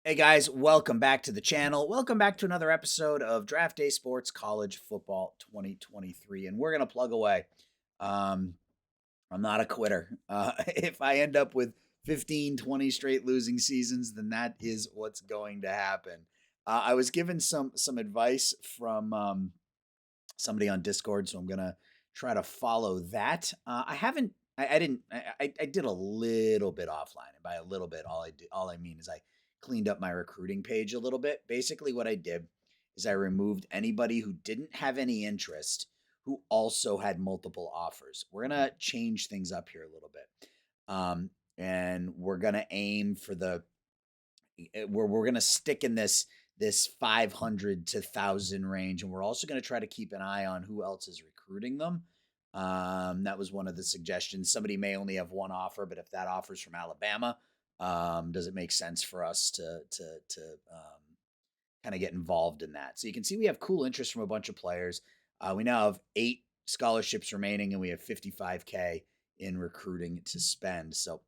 Hey guys, welcome back to the channel. Welcome back to another episode of Draft Day Sports College Football 2023. And we're going to plug away. Um, I'm not a quitter. If I end up with 15, 20 straight losing seasons, then that is what's going to happen. I was given some advice from somebody on Discord, so I'm going to try to follow that. I haven't I didn't I did a little bit offline, and by a little bit all I mean is I cleaned up my recruiting page a little bit. Basically what I did is I removed anybody who didn't have any interest who also had multiple offers. We're going to change things up here a little bit. And we're going to aim for we're going to stick in this 500 to 1000 range, and we're also going to try to keep an eye on who else is recruiting them. That was one of the suggestions. Somebody may only have one offer, but if that offer is from Alabama, does it make sense for us to kind of get involved in that? So you can see we have cool interest from a bunch of players. We now have 8 scholarships remaining, and we have 55K in recruiting to spend. So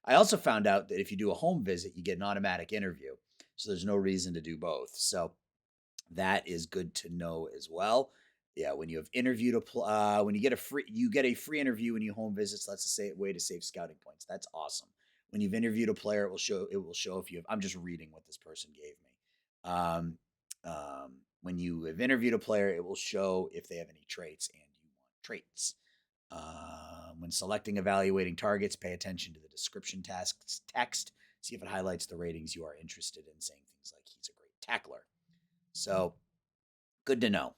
I also found out that if you do a home visit, you get an automatic interview. So there's no reason to do both. So that is good to know as well. Yeah, when you have interviewed when you get a free interview when you home visits. That's a way to save scouting points. That's awesome. When you've interviewed a player, it will show if you have. I'm just reading what this person gave me. When you have interviewed a player, it will show if they have any traits, and you want traits. When selecting evaluating targets, pay attention to the description text. See if it highlights the ratings you are interested in, saying things like he's a great tackler. So good to know.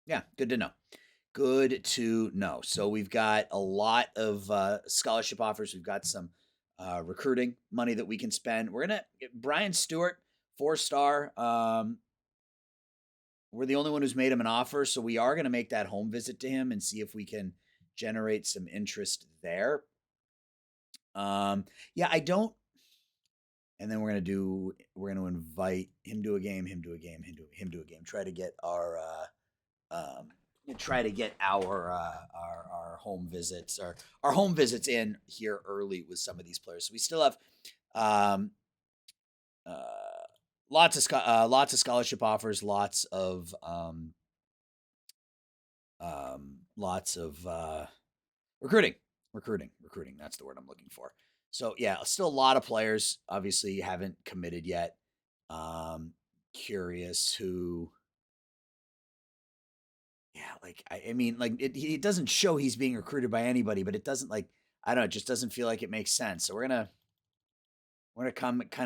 Yeah, good to know. Good to know. So we've got a lot of scholarship offers. We've got some recruiting money that we can spend. We're gonna get Brian Stewart, 4-star. We're the only one who's made him an offer, so we are gonna make that home visit to him and see if we can generate some interest there. Yeah, I don't. And then we're gonna invite him to a game, him to a game, him to a game. Um, try to get our home visits, our home visits in here early with some of these players. So we still have um, uh, lots of scholarship offers, lots of recruiting, recruiting. That's the word I'm looking for. So yeah, still a lot of players obviously haven't committed yet. Curious who. Yeah, like I mean, like it doesn't show he's being recruited by anybody, but it doesn't like I don't know, it just doesn't feel like it makes sense. So we're gonna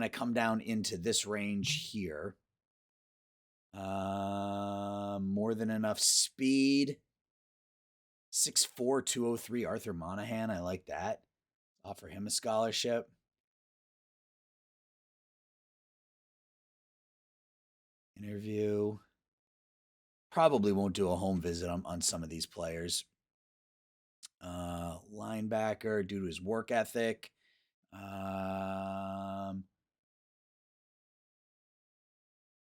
come down into this range here. More than enough speed. 6'4", 203 Arthur Monahan. I like that. Offer him a scholarship. Interview. Probably won't do a home visit on some of these players. Linebacker due to his work ethic.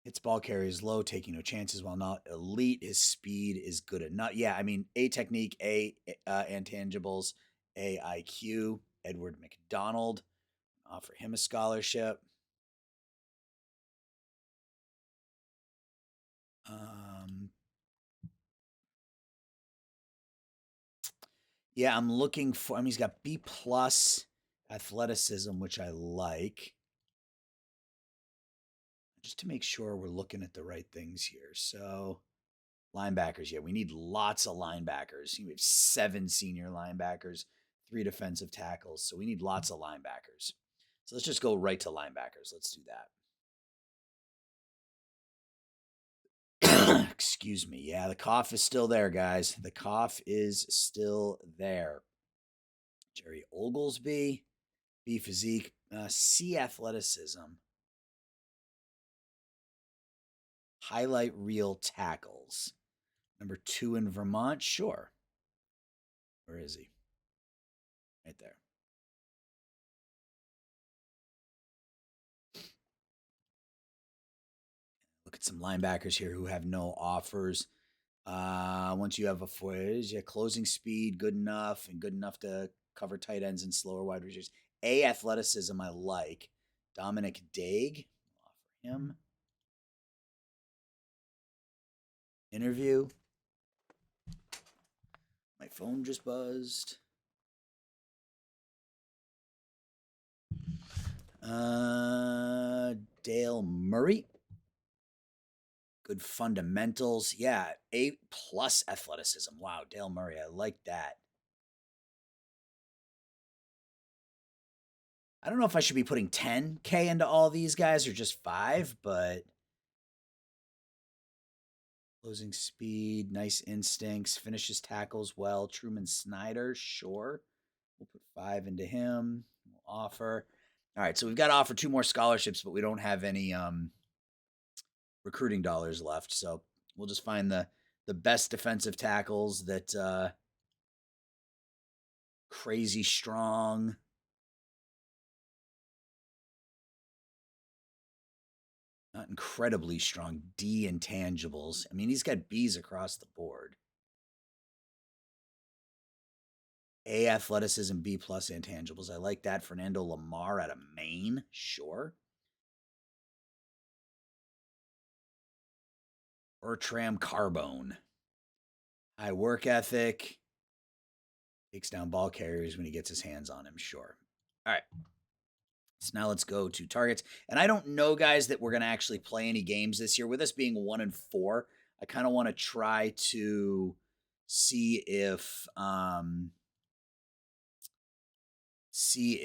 Hits ball carries low, taking no chances while not elite. His speed is good enough. Yeah, I mean, A technique, A intangibles, A IQ. Edward McDonald. Offer him a scholarship. Yeah, I'm looking for. I mean, he's got B plus athleticism, which I like. Just to make sure we're looking at the right things here. So linebackers, yeah, we need lots of linebackers. We have 7 senior linebackers, 3 defensive tackles. So we need lots of linebackers. So let's just go right to linebackers. Let's do that. Excuse me. Yeah, the cough is still there, guys. The cough is still there. Jerry Oglesby, B physique, C athleticism. Highlight reel tackles. Number 2 in Vermont, sure. Where is he? Right there. Look at some linebackers here who have no offers. Once you have a foot, yeah, closing speed, good enough, and good enough to cover tight ends and slower wide receivers. A, athleticism I like. Dominic Dague. Offer him. Interview. My phone just buzzed. Dale Murray. Good fundamentals. Yeah, A+ athleticism. Wow, Dale Murray. I like that. I don't know if I should be putting 10K into all these guys or just 5, but closing speed, nice instincts, finishes tackles well. Truman Snyder, sure. We'll put 5 into him. We'll offer. All right, so we've got to offer 2 more scholarships, but we don't have any recruiting dollars left. So we'll just find the best defensive tackles that crazy strong. Not incredibly strong. D intangibles. I mean, he's got B's across the board. A athleticism, B+ intangibles. I like that. Fernando Lamar out of Maine. Sure. Bertram Carbone. High work ethic. Takes down ball carriers when he gets his hands on him. Sure. All right. So now let's go to targets. And I don't know, guys, that we're going to actually play any games this year. With us being 1-4, I kind of want to try to see if see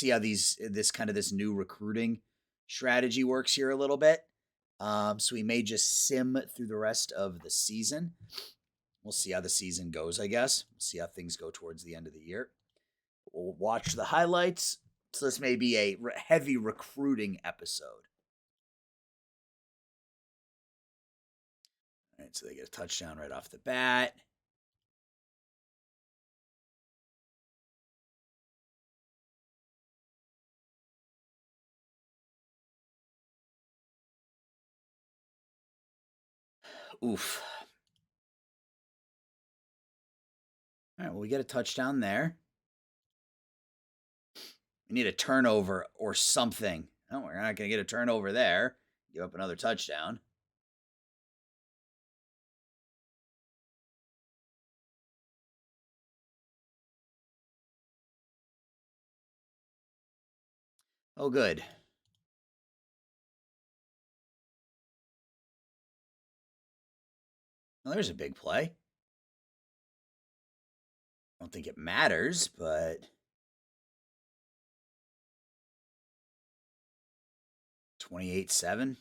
how this new recruiting strategy works here a little bit. So we may just sim through the rest of the season. We'll see how the season goes, I guess. We'll see how things go towards the end of the year. We'll watch the highlights. So this may be a heavy recruiting episode. All right, so they get a touchdown right off the bat. Oof. All right, well, we get a touchdown there. We need a turnover or something. No, we're not going to get a turnover there. Give up another touchdown. Oh, good. Well, there's a big play. I don't think it matters, but 28-7,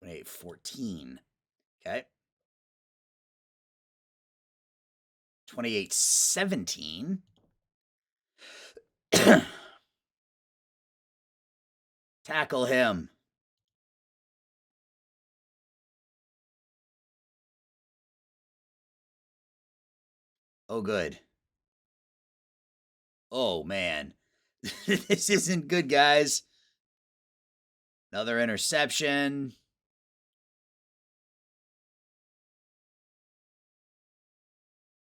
28-14. Okay. 28-17. Tackle him. Oh, good. Oh, man. This isn't good, guys. Another interception.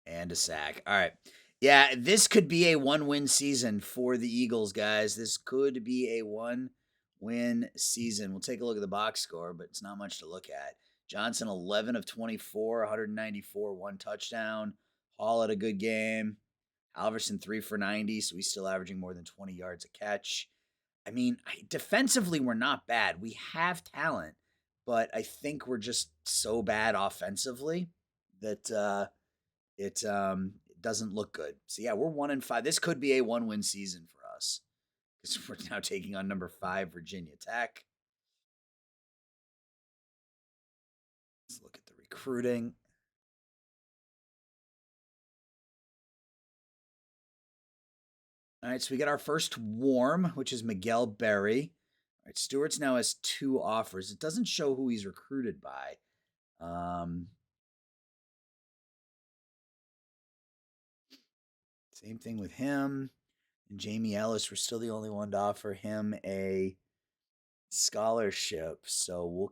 And a sack. All right. Yeah, this could be a 1-win season for the Eagles, guys. This could be a 1-win season. We'll take a look at the box score, but it's not much to look at. Johnson, 11 of 24, 194, 1 touchdown. Hall had a good game. Alverson, 3 for 90, so he's still averaging more than 20 yards a catch. I mean, defensively, we're not bad. We have talent, but I think we're just so bad offensively that it doesn't look good. So yeah, we're 1-5. This could be a 1-win season for us because we're now taking on number 5 Virginia Tech. Let's look at the recruiting. All right, so we got our first warm, which is Miguel Berry. All right, Stewart's now has 2 offers. It doesn't show who he's recruited by. Same thing with him. And Jamie Ellis, we're still the only one to offer him a scholarship. So we'll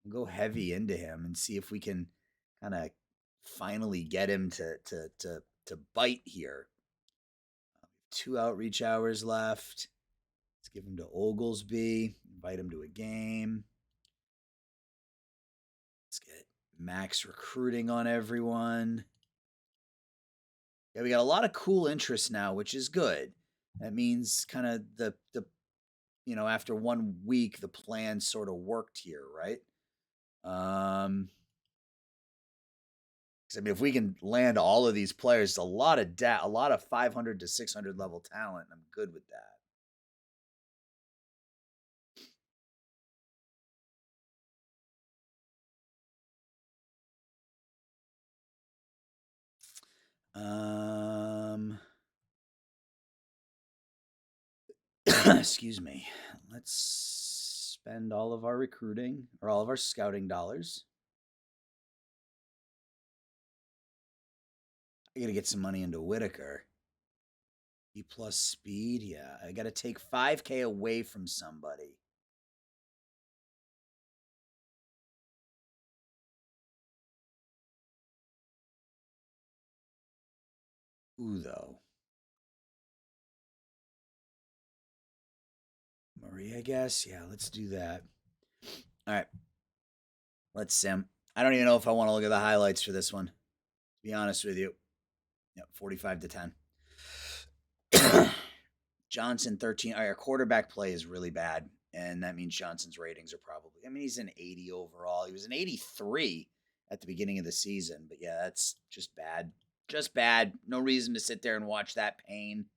go heavy into him and see if we can kind of finally get him to bite here. 2 outreach hours left. Let's give him to Oglesby. Invite him to a game. Let's get max recruiting on everyone. Yeah, we got a lot of cool interest now, which is good. That means kind of the after 1 week, the plan sort of worked here, right? 'Cause, I mean, if we can land all of these players, a lot of 500 to 600 level talent. I'm good with that. Excuse me. Let's spend all of our recruiting or all of our scouting dollars. I gotta get some money into Whitaker. B plus speed, yeah. I gotta take 5K away from somebody. Who though? Marie, I guess. Yeah, let's do that. All right. Let's sim. I don't even know if I want to look at the highlights for this one. To be honest with you. Yep, 45 to 10. Johnson 13. All right, our quarterback play is really bad. And that means Johnson's ratings are probably, I mean, he's an 80 overall. He was an 83 at the beginning of the season. But yeah, that's just bad. Just bad. No reason to sit there and watch that pain.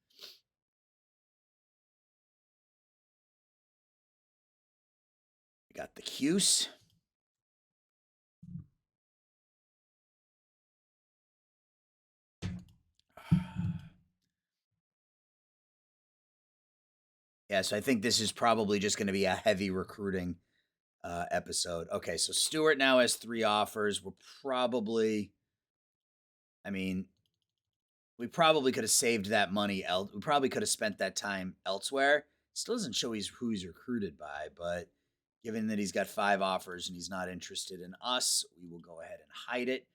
We got the Cuse. Yeah, so I think this is probably just going to be a heavy recruiting episode. Okay, so Stewart now has 3 offers. We're probably, I mean, we probably could have saved that money. We probably could have spent that time elsewhere. Still doesn't show who he's recruited by, but given that he's got 5 offers and he's not interested in us, we will go ahead and hide it.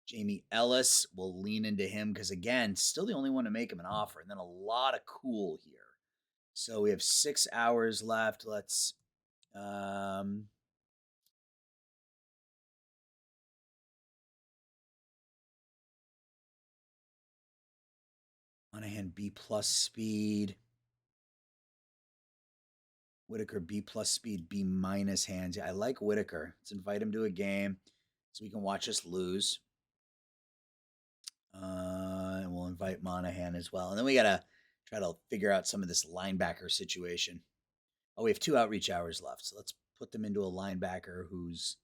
Jamie Ellis will lean into him because, again, still the only one to make him an offer. And then a lot of cool here. So we have 6 hours left. Let's Monahan B plus speed. Whitaker B plus speed, B minus hands. Yeah, I like Whitaker. Let's invite him to a game so we can watch us lose. And we'll invite Monahan as well. And then we got to try to figure out some of this linebacker situation. Oh, we have 2 outreach hours left. So let's put them into a linebacker who's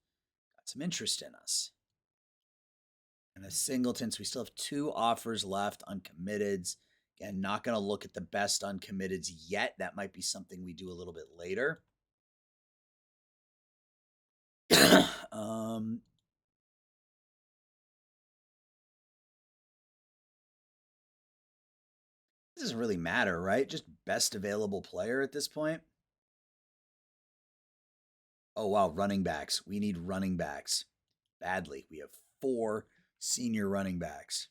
got some interest in us. And a Singleton. So we still have 2 offers left, uncommitteds. Again, not going to look at the best uncommitteds yet. That might be something we do a little bit later. This doesn't really matter, right? Just best available player at this point. Oh, wow. Running backs. We need running backs badly. We have 4 senior running backs.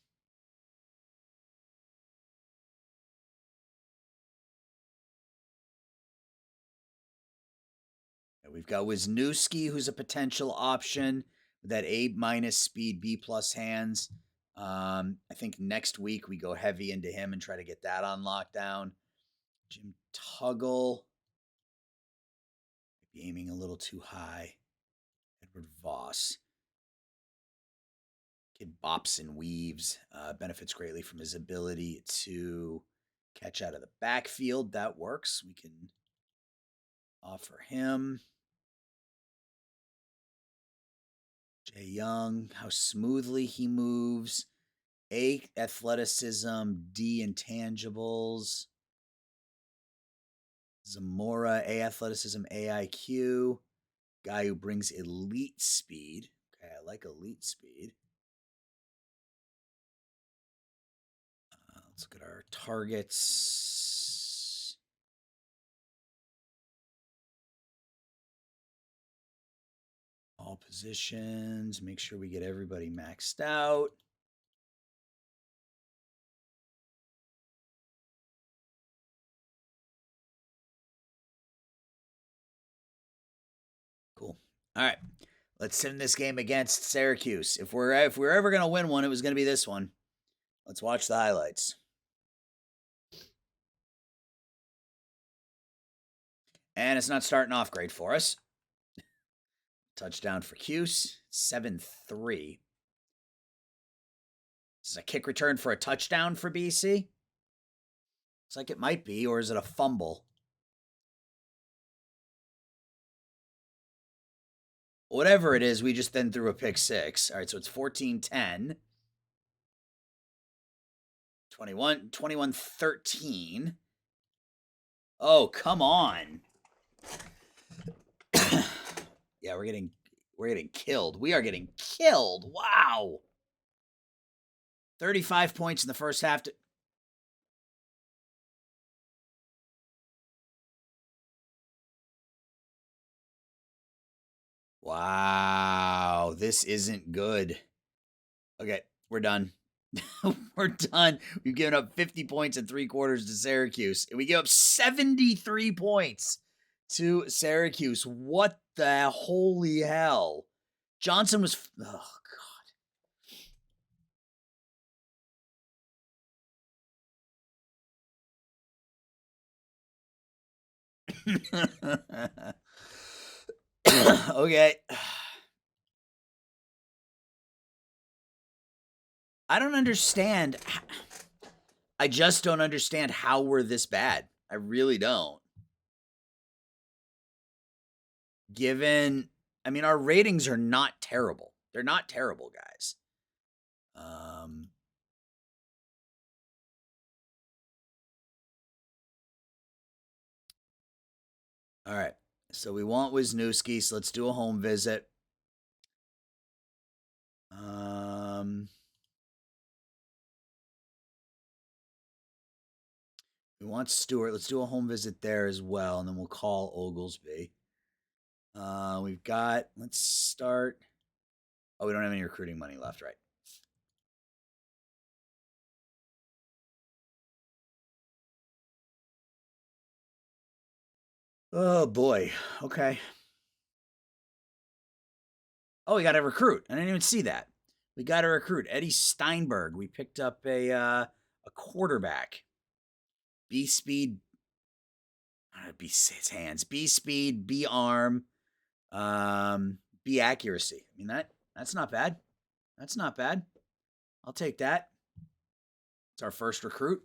We've got Wisniewski, who's a potential option with that A minus speed, B plus hands. I think next week we go heavy into him and try to get that on lockdown. Jim Tuggle. Might be aiming a little too high. Edward Voss. Kid bops and weaves. Benefits greatly from his ability to catch out of the backfield. That works. We can offer him. Jay Young, how smoothly he moves. A, athleticism. D, intangibles. Zamora, A, athleticism. A, IQ. Guy who brings elite speed. Okay, I like elite speed. Let's look at our targets. All positions. Make sure we get everybody maxed out. All right. Let's sim this game against Syracuse. If we're ever going to win one, it was going to be this one. Let's watch the highlights. And it's not starting off great for us. Touchdown for Cuse, 7-3. This is a kick return for a touchdown for BC. Looks like it might be, or is it a fumble? Whatever it is, we just then threw a pick six. All right, so it's 14-10. 21-13. Oh, come on. Yeah, we're getting killed. We are getting killed. Wow. 35 points in the first half. Wow, this isn't good. Okay, we're done. We're done. We've given up 50 points in 3 quarters to Syracuse. And we give up 73 points to Syracuse. What the holy hell? Johnson was... Oh, God. Okay. I don't understand. I just don't understand how we're this bad. I really don't. Given, I mean, our ratings are not terrible. They're not terrible, guys. All right. So we want Wisniewski, so let's do a home visit. We want Stewart. Let's do a home visit there as well, and then we'll call Oglesby. We've got, let's start. Oh, we don't have any recruiting money left, right? Oh, boy. Okay. Oh, we got to recruit. I didn't even see that. We got to recruit Eddie Steinberg. We picked up a quarterback. B speed. B his hands. B speed. B arm. B accuracy. I mean that's not bad. That's not bad. I'll take that. It's our first recruit.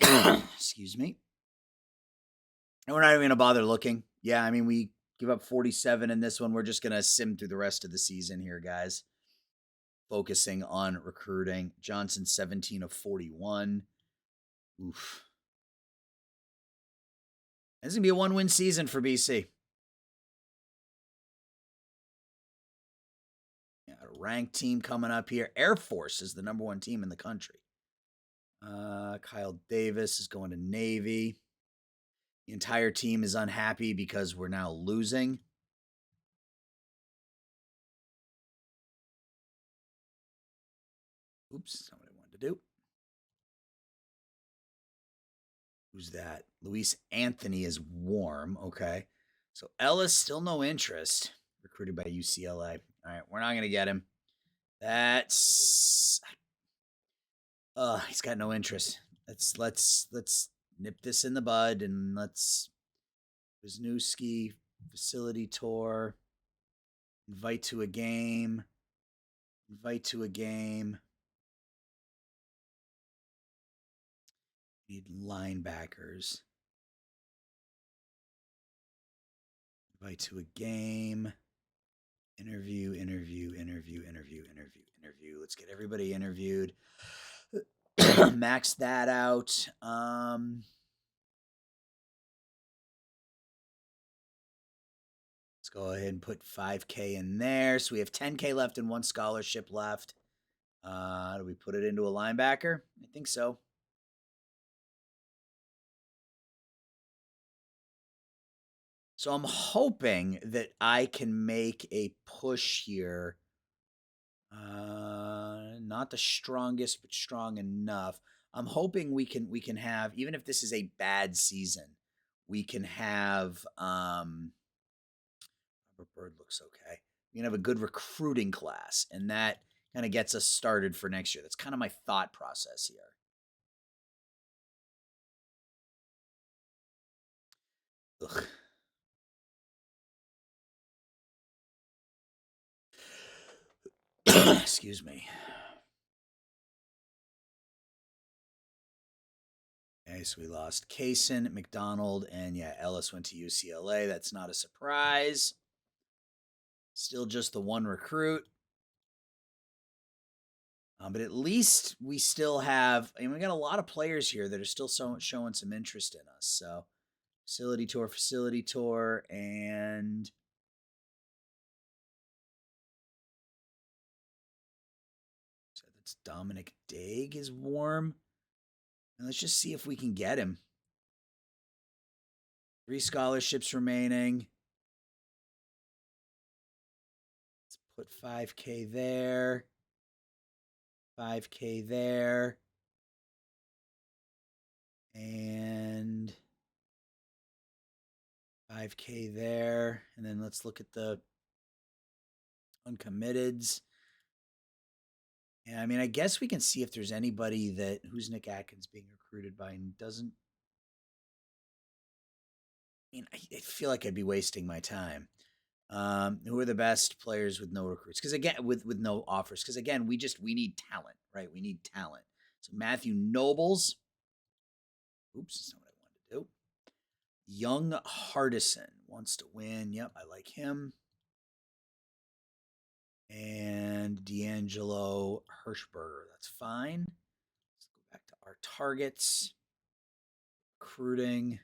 Excuse me. And we're not even going to bother looking. Yeah, I mean, we give up 47 in this one. We're just going to sim through the rest of the season here, guys. Focusing on recruiting. Johnson, 17 of 41. Oof. This is going to be a 1-win season for BC. Yeah, a ranked team coming up here. Air Force is the #1 team in the country. Kyle Davis is going to Navy. The entire team is unhappy because we're now losing. Oops, that's not what I wanted to do. Who's that? Luis Anthony is warm. Okay. So Ellis, still no interest. Recruited by UCLA. All right, we're not going to get him. That's... he's got no interest. Let's nip this in the bud and let's... Wisniewski, facility tour. Invite to a game. Invite to a game. Need linebackers. Invite to a game. Interview. Let's get everybody interviewed. Max that out. Let's go ahead and put 5K in there. So we have 10K left and 1 scholarship left. Do we put it into a linebacker? I think so. So I'm hoping that I can make a push here. Not the strongest, but strong enough. I'm hoping we can have, even if this is a bad season, we can have Bird looks okay. We can have a good recruiting class, and that kind of gets us started for next year. That's kind of my thought process here. Ugh. Excuse me. Okay, so we lost Kaysen, McDonald, and yeah, Ellis went to UCLA. That's not a surprise. Still just the one recruit. But at least we still have, I mean, we got a lot of players here that are still showing some interest in us. So facility tour, and so that's Dominic Daig is warm. And let's just see if we can get him. 3 scholarships remaining. Let's put 5K there. 5K there. And 5K there. And then let's look at the uncommitteds. Yeah, I mean, I guess we can see if there's anybody that who's Nick Atkins being recruited by and doesn't. I mean, I feel like I'd be wasting my time. Who are the best players with no recruits? Because again, with no offers. Because again, we need talent, right? We need talent. So Matthew Nobles. Oops, that's not what I wanted to do. Young Hardison wants to win. Yep, I like him. And D'Angelo Hirschberger. That's fine. Let's go back to our targets. Recruiting.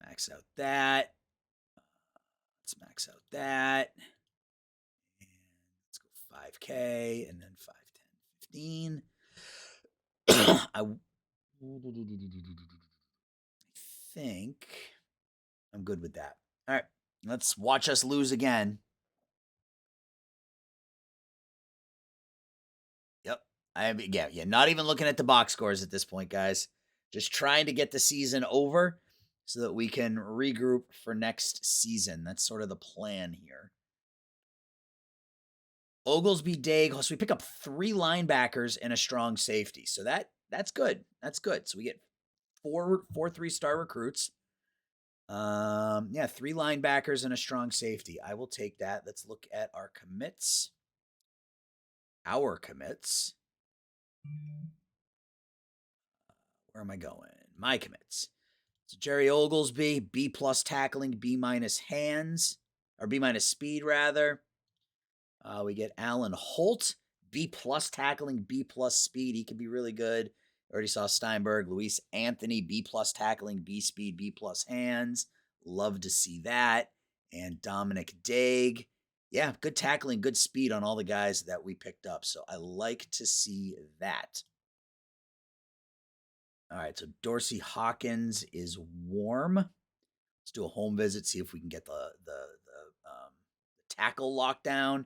Max out that. Let's max out that. And let's go 5K and then 5, 10, 15. I think I'm good with that. All right. Let's watch us lose again. Yep. Yeah. Not even looking at the box scores at this point, guys. Just trying to get the season over so that we can regroup for next season. That's sort of the plan here. Oglesby, Daig. So we pick up 3 linebackers and a strong safety. So that's good. That's good. So we get four 3-star recruits. 3 linebackers and a strong safety. I will take that. Let's look at our commits. Where am I going? My commits. So Jerry Oglesby, B+ tackling, B- hands, or B- speed rather. We get Alan Holt, B+ tackling, B+ speed. He could be really good. Already saw Steinberg. Luis Anthony, B+ tackling, B speed, B+ hands. Love to see that. And Dominic Daig. Yeah, good tackling, good speed on all the guys that we picked up. So I like to see that. All right, so Dorsey Hawkins is warm. Let's do a home visit, see if we can get the tackle lockdown.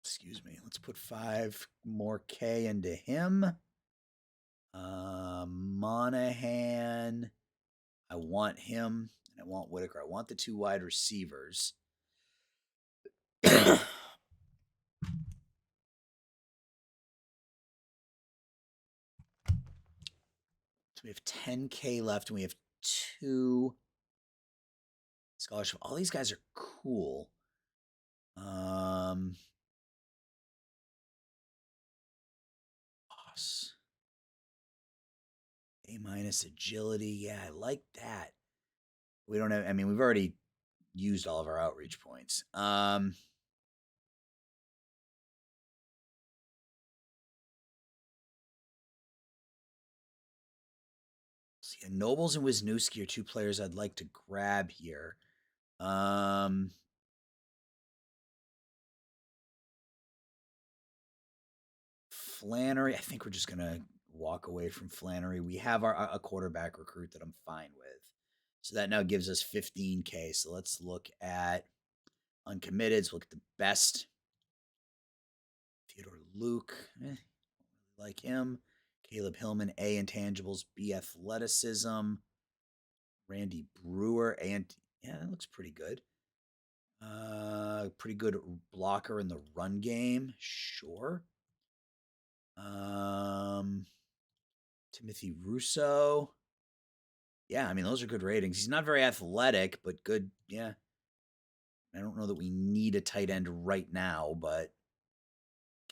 Excuse me. Let's put 5 more K into him. Monahan. I want him, and I want Whitaker. I want the 2 wide receivers. So we have 10K left, and we have 2 scholarship. All these guys are cool. A- agility. Yeah, I like that. We don't have, I mean, we've already used all of our outreach points. See, Nobles and Wisniewski are 2 players I'd like to grab here. Flannery, I think we're just gonna walk away from Flannery. We have a quarterback recruit that I'm fine with. So that now gives us 15K. So let's look at uncommitted. Let's look at the best. Theodore Luke, like him. Caleb Hillman, A intangibles, B athleticism. Randy Brewer, and yeah, that looks pretty good. Pretty good blocker in the run game, sure. Timothy Russo. Yeah, I mean, those are good ratings. He's not very athletic, but good. Yeah. I don't know that we need a tight end right now, but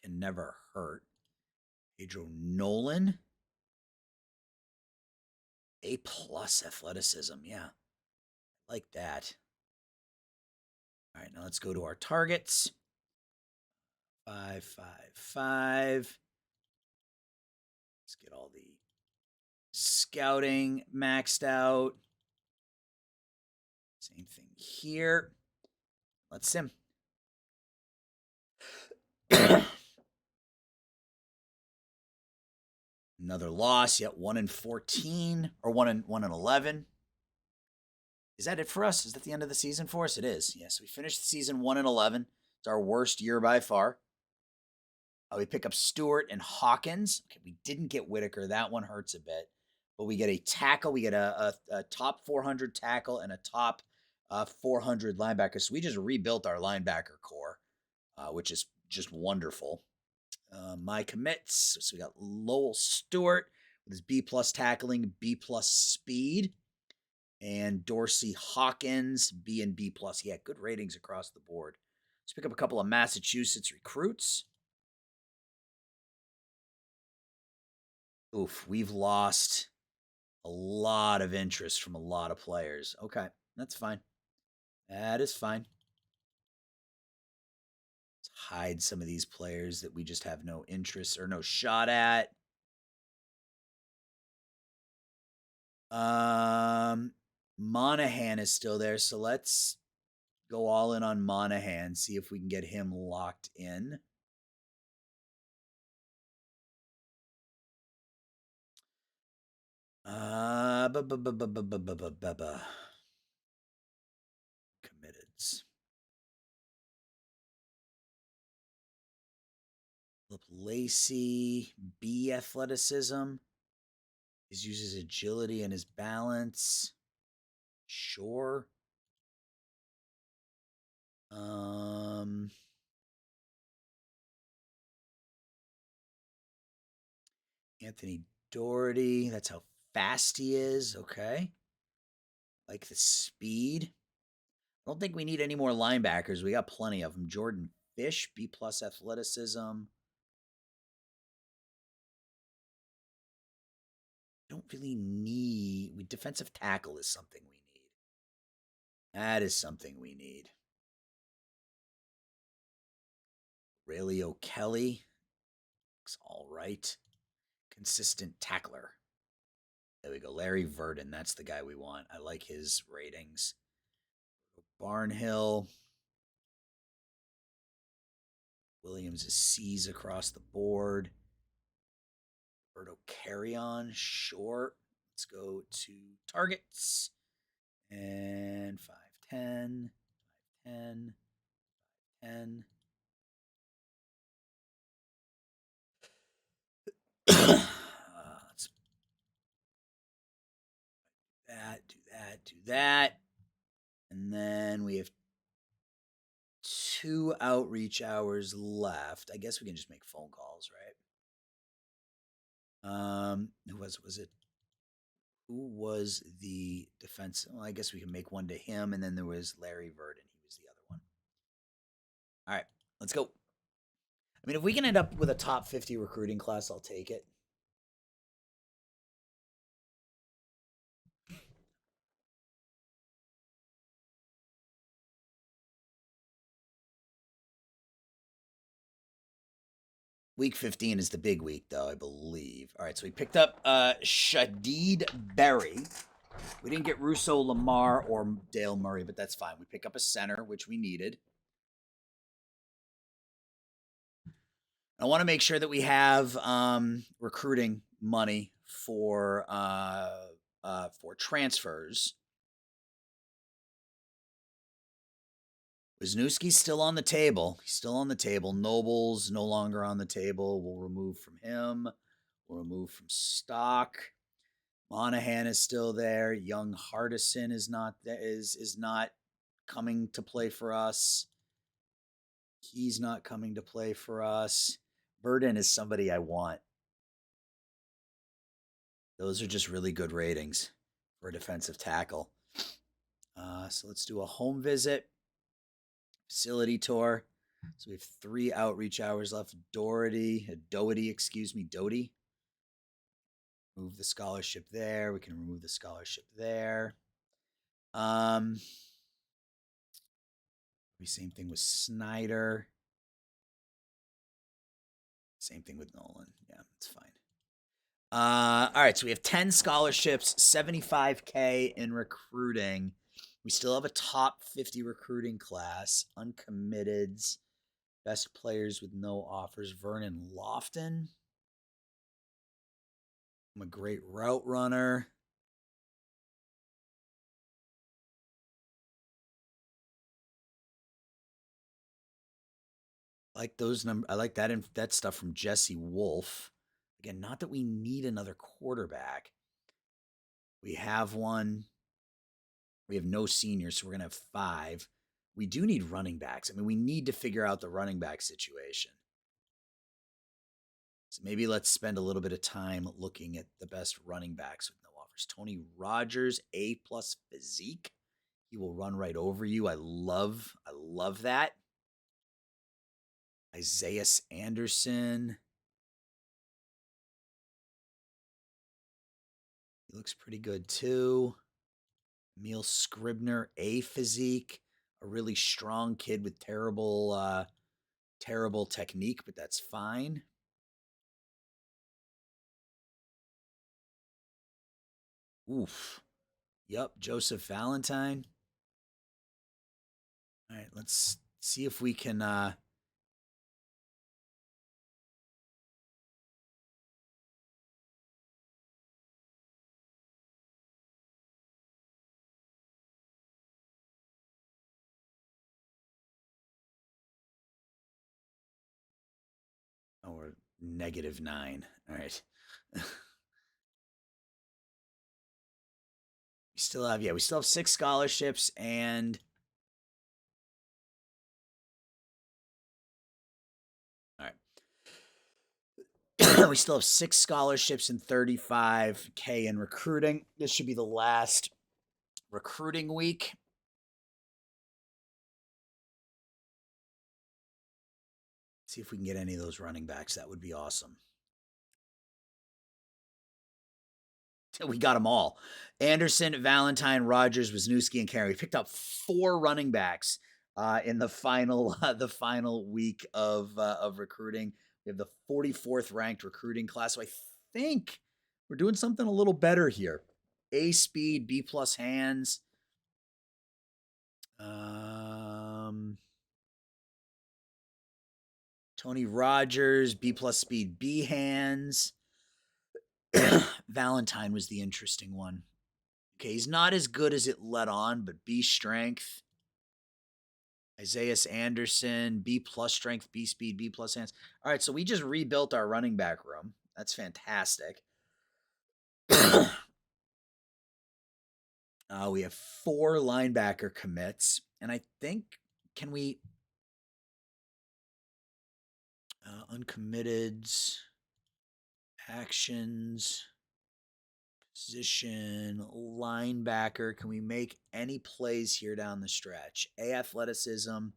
can never hurt. Pedro Nolan. A plus athleticism. Yeah. I like that. All right, now let's go to our targets. 555. Let's get all the scouting maxed out. Same thing here. Let's sim. Another loss, yet 1-14 or 1-11. Is that it for us? Is that the end of the season for us? It is. Yes, we finished the season 1-11. It's our worst year by far. We pick up Stewart and Hawkins. Okay, we didn't get Whitaker. That one hurts a bit. But we get a tackle. We get a top 400 tackle and a top 400 linebacker. So we just rebuilt our linebacker core, which is just wonderful. My commits. So we got Lowell Stewart with his B+ tackling, B+ speed, and Dorsey Hawkins, B and B+. Yeah, good ratings across the board. Let's pick up a couple of Massachusetts recruits. Oof, we've lost a lot of interest from a lot of players. Okay, that's fine. That is fine. Let's hide some of these players that we just have no interest or no shot at. Monahan is still there, so let's go all in on Monahan, see if we can get him locked in. Committeds. Philip Lacey, B athleticism. He uses agility and his balance. Sure. Anthony Doherty. That's how fast he is. Okay. Like the speed. I don't think we need any more linebackers. We got plenty of them. Jordan Fish, B+ athleticism. Don't really need. Defensive tackle is something we need. That is something we need. Rayleigh O'Kelly. Looks all right. Consistent tackler. There we go. Larry Verdon. That's the guy we want. I like his ratings. Barnhill. Williams is C's across the board. Roberto Carrion. Sure. Let's go to targets. And 5'10, 5'10, 5'10. Let's do that. And then we have 2 outreach hours left. I guess we can just make phone calls, right? Who was it? Who was the defense? Well, I guess we can make one to him, and then there was Larry Verdon. He was the other one. All right, let's go. I mean, if we can end up with a top 50 recruiting class, I'll take it. Week 15 is the big week, though, I believe. All right, so we picked up Shadid Berry. We didn't get Russo, Lamar, or Dale Murray, but that's fine. We pick up a center, which we needed. I want to make sure that we have recruiting money for transfers. Wisniewski's still on the table. He's still on the table. Noble's no longer on the table. We'll remove from him. We'll remove from stock. Monahan is still there. Young Hardison is not coming to play for us. He's not coming to play for us. Burden is somebody I want. Those are just really good ratings for a defensive tackle. So let's do a home visit, facility tour. So we have 3 outreach hours left. Doty. Move the scholarship there. We can remove the scholarship there. Same thing with Snyder. Same thing with Nolan. Yeah, it's fine. All right, so we have 10 scholarships, 75K in recruiting. We still have a top 50 recruiting class, uncommitteds, best players with no offers. Vernon Lofton. I'm a great route runner. I like those I like that stuff from Jesse Wolf. Again, not that we need another quarterback. We have one. We have no seniors, so we're going to have 5. We do need running backs. I mean, we need to figure out the running back situation. So maybe let's spend a little bit of time looking at the best running backs with no offers. Tony Rogers, A+ physique. He will run right over you. I love that. Isaiah Anderson. He looks pretty good too. Emil Scribner, A physique. A really strong kid with terrible technique, but that's fine. Oof. Yep, Joseph Valentine. All right, let's see if we can oh, we're -9. All right. we still have 6 scholarships and all right. we still have 6 scholarships and 35K in recruiting. This should be the last recruiting week. See if we can get any of those running backs. That would be awesome. We got them all. Anderson, Valentine, Rogers, Wisniewski, and Carey. We picked up 4 running backs in the final week of recruiting. We have the 44th ranked recruiting class. So I think we're doing something a little better here. A speed, B+ hands. Tony Rogers, B+ speed, B hands. Valentine was the interesting one. Okay, he's not as good as it let on, but B strength. Isaiah Anderson, B+ strength, B speed, B+ hands. All right, so we just rebuilt our running back room. That's fantastic. We have 4 linebacker commits, and I think can we uncommitted actions position linebacker. Can we make any plays here down the stretch? A athleticism,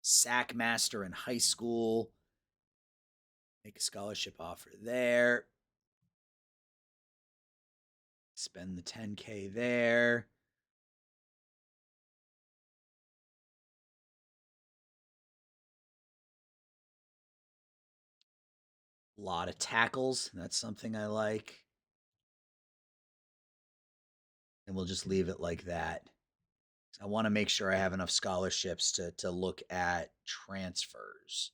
sack master in high school. Make a scholarship offer there. Spend the 10K there. A lot of tackles. That's something I like. And we'll just leave it like that. I want to make sure I have enough scholarships to look at transfers.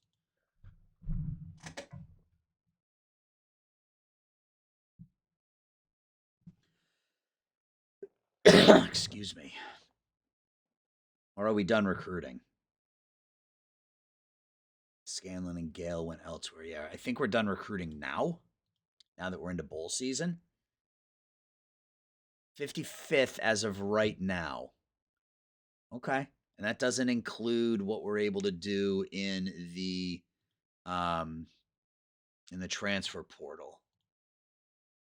Excuse me. Or are we done recruiting? Scanlon and Gale went elsewhere. Yeah, I think we're done recruiting now. Now that we're into bowl season. 55th as of right now. Okay. And that doesn't include what we're able to do um in the transfer portal.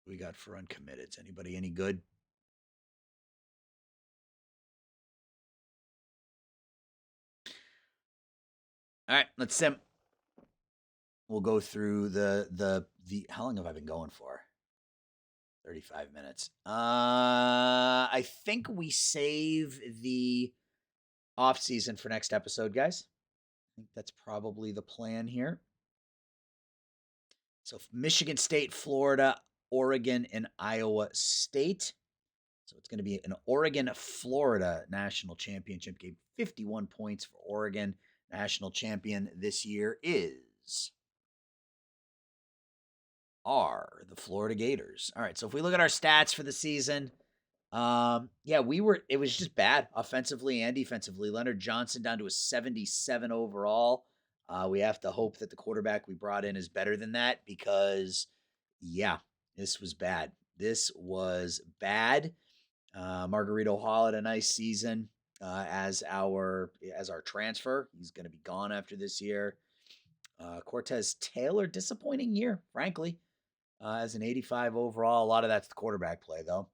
We got for uncommitteds. Anybody any good? All right, let's sim. We'll go through the how long have I been going for? 35 minutes. I think we save the off season for next episode, guys. I think that's probably the plan here. So Michigan State, Florida, Oregon, and Iowa State. So it's going to be an Oregon-Florida national championship game. 51 points for Oregon. National champion this year are the Florida Gators. All right, so if we look at our stats for the season, it was just bad offensively and defensively. Leonard Johnson down to a 77 overall. We have to hope that the quarterback we brought in is better than that because, this was bad. This was bad. Margarito Hall had a nice season as our transfer. He's going to be gone after this year. Cortez Taylor, disappointing year, frankly, as an 85 overall. A lot of that's the quarterback play, though.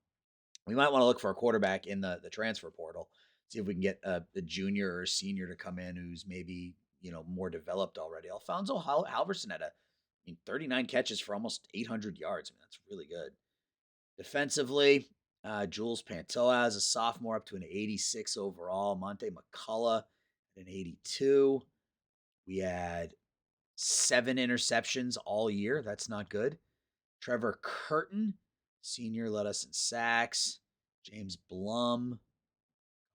We might want to look for a quarterback in the transfer portal, see if we can get a junior or senior to come in who's maybe, more developed already. Alfonso Halverson had 39 catches for almost 800 yards. That's really good. Defensively, Jules Pantoja as a sophomore up to an 86 overall. Monte McCullough at an 82. We had 7 interceptions all year. That's not good. Trevor Curtin, senior, led us in sacks. James Blum,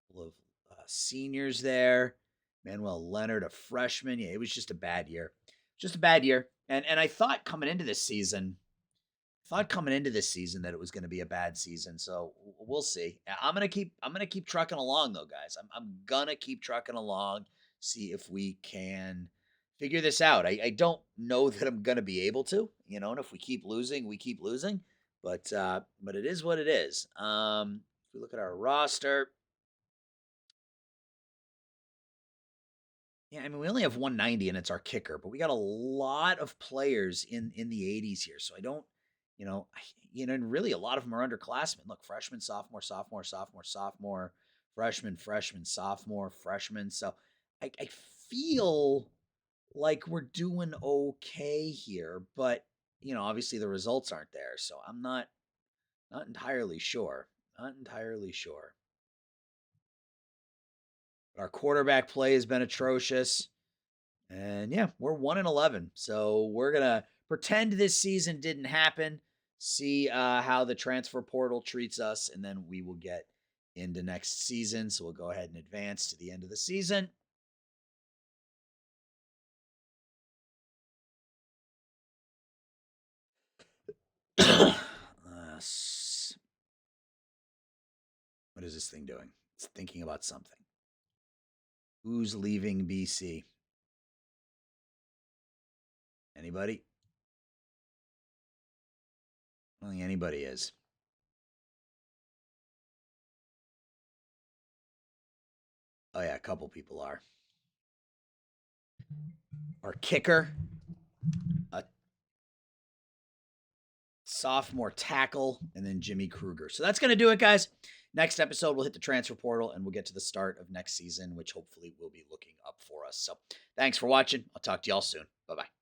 a couple of seniors there. Manuel Leonard, a freshman. Yeah, it was just a bad year. Just a bad year. And I thought coming into this season that it was going to be a bad season. So we'll see. I'm gonna keep trucking along though, guys. I'm gonna keep trucking along. See if we can figure this out. I don't know that I'm gonna be able to. And if we keep losing, we keep losing. But it is what it is. If we look at our roster, yeah, we only have 190 and it's our kicker, but we got a lot of players in the 80s here. So I don't, and really a lot of them are underclassmen. Look, freshman, sophomore, sophomore, sophomore, sophomore, freshman, freshman, sophomore, freshman. So I feel like we're doing okay here, but obviously the results aren't there. So I'm not entirely sure. Not entirely sure. Our quarterback play has been atrocious. And yeah, we're 1-11. So we're going to pretend this season didn't happen, see how the transfer portal treats us, and then we will get into next season. So we'll go ahead and advance to the end of the season. What is this thing doing? It's thinking about something. Who's leaving BC? Anybody? I don't think anybody is. Oh, yeah, a couple people are. Our kicker, a sophomore tackle, and then Jimmy Kruger. So that's going to do it, guys. Next episode, we'll hit the transfer portal and we'll get to the start of next season, which hopefully will be looking up for us. So thanks for watching. I'll talk to y'all soon. Bye-bye.